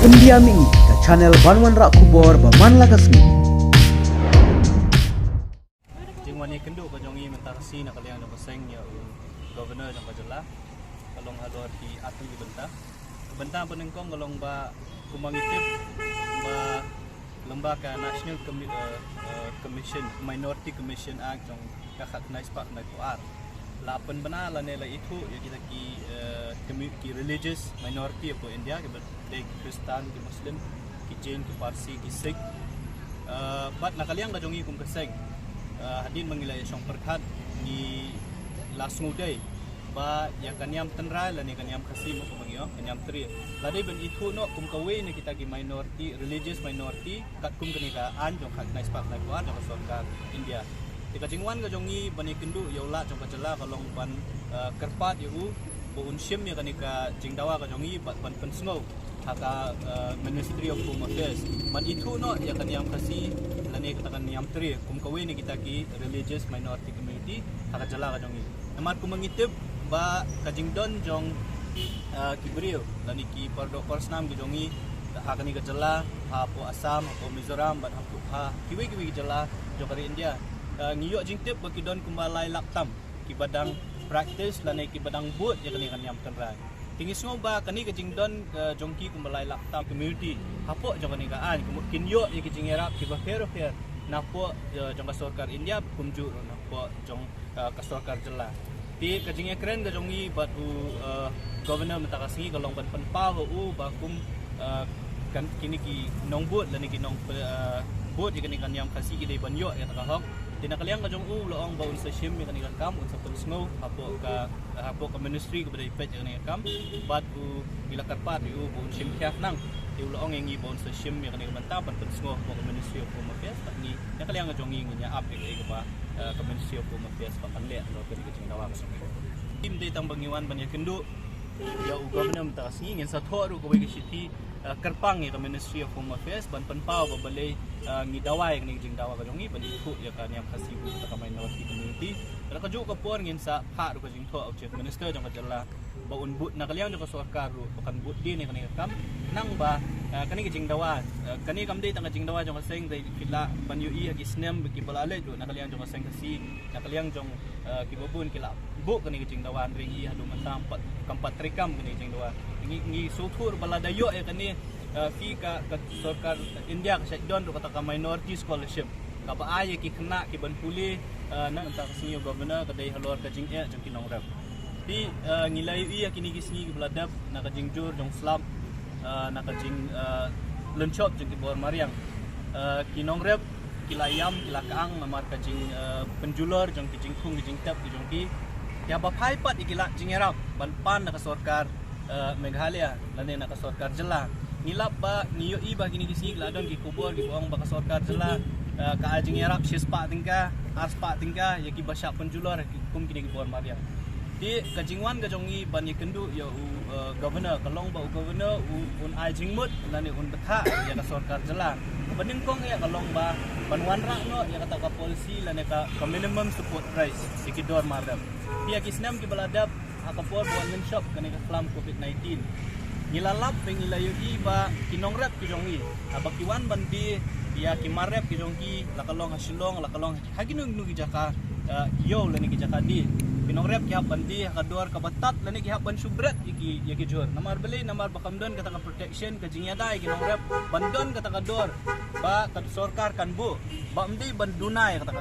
India Mingi ka channel Banwan Rak Kubor Baman Lakasni. Jingwan ni kendu ko jongi mentarasi na kaliang na paseng ya governor jong kajala kalong halor di atul di benta penengkong kalong ba kumangitip ba lembaga National Commission Minority Commission Act jong kakak nais pak nai puar lapan benar la nela itu ya kita ki religious minority of India ki Kristen ki Muslim ki Jain ki Parsi ki Sikh bat nakaliang ka jongi kum kaseng hadin mengilai syong perkat ni lasngu day ba yang kanyam tenrai la ni kanyam khasi mo kumangyo kanyam tri ladai ben itu no kum kawe ni kita ki minority religious minority kat kum kani ka an jong khak nais pak nai puar jong sorkar India tika jingwan ka jongi bani kendu yaula jong kajala kalong ban kerpat yu bo unshim ya kani ka jingdawa ka jongi ban pensngo haka Ministry of Home Affairs man itu no ya kanyam khasi lani katakan yam tri kum kawe ni kita ki religious minority community haka jala ka jongi namar kum mangitip ba kajingdon jong kibrio lani ki pardo korsnam ki jongi haka ni ka jala ha po Assam po Mizoram ban ha kiwi ki jala jokari India ngiyok jingtip bagi don kumbalai laktam ki badang practice lani ki badang but ya kani kanyam tenrai tingis ngoba kani ke jingdon jongki kumbalai laktam community hapo jong kani kaan kinyo ya ki jingerap ki bahero her napo jong ka sorkar India kumju napo jong ka sorkar jela ti ka jingya keren ga jongi batu governor mentakasi kalong ban penpa u bakum kan kini ki nongbut lani ki nong but ya kani kanyam kasi ki dei banyo ya takahok tinakaliang ka jong loong baun sa shim ya kani kam unsa pensno hapo ka ministry kepada ipet ya kani kam bat u ilakarpat u baun shim kyak nang ti loong ngi baun sa shim ya kani manta ban pensno ka ministry of home affairs ni nakaliang ka jong ngi nya up ya ka ka ministry of home affairs pa panle lo kani ka jing dawa ka tim dei tang bangiwan ban ya kendu ya u governor mentakasi ngin sa thoru ko wegi city kerpang ya ke Ministry of Home Affairs ban penpau ba balai ngidawai ni jing dawa ka jongi ban itu ya kan yang khasi bu ta minority community ra ka ju ka por ngin sa pha ru ka jing tho chief minister jong ka jalla ba un but na kaliang jong ka sarkar ru kan but di ni kan kam nang ba kani ka jing dawa kani kam dei tang ka jing dawa jong ka seng dei kila ban yu i agi snem ki balale ju na kaliang jong ka seng kasi na kaliang jong ki babun kila bu kani ka jing dawa ring i hadu manta kampat trikam kani jing dawa ngi suthur baladayo ya kani fi ka sarkar India ka don ru kata ka minority scholarship ka ba ay ki kena ki ban puli na ta kasi governor ka dai halor ka jing jong kinong rap di ngilai i kini kisni baladap na ka jing jur jong slab na ka jing lunchop jong ki bor mariang kinong rap kilayam kilakaang namar ka jing penjulur jong ki jing thung ki jing tap ki jong ki ya ba phai pat ikila jingerap ban pan na ka sarkar Meghalaya lane na ka sarkar jela nilap ba niyo iba kini kisi ladon ki kubur ki buang ba ka sarkar jela ka ajing yarap shispa tingka arspa tingka ya ki basya penjulur ki kum kini ki buang mariam di kajingwan ka jongi ban kendu ya governor kalong ba governor un ajing mut lane un betha ya ka sarkar jela banding kong ya kalong ba banwan rak no ya kata ka polisi lane ka minimum support price sikidor mariam dia kisnam ki baladap akapor buat shop kani ka flam COVID-19 nilalap pengilayo iba kinongrap ki jongi abakiwan bandi dia kimarep ki jongi lakalong hasilong lakalong haginung nugi jaka yo lani ki jaka di kinongrap ki hab bandi kador ka batat lani ki hab ban subrat iki yaki jor namar beli namar bakamdon kata ka protection ka jingyada kinongrap bandon kata ka dor ba ka sorkar kan bu ba mdi bandunay kata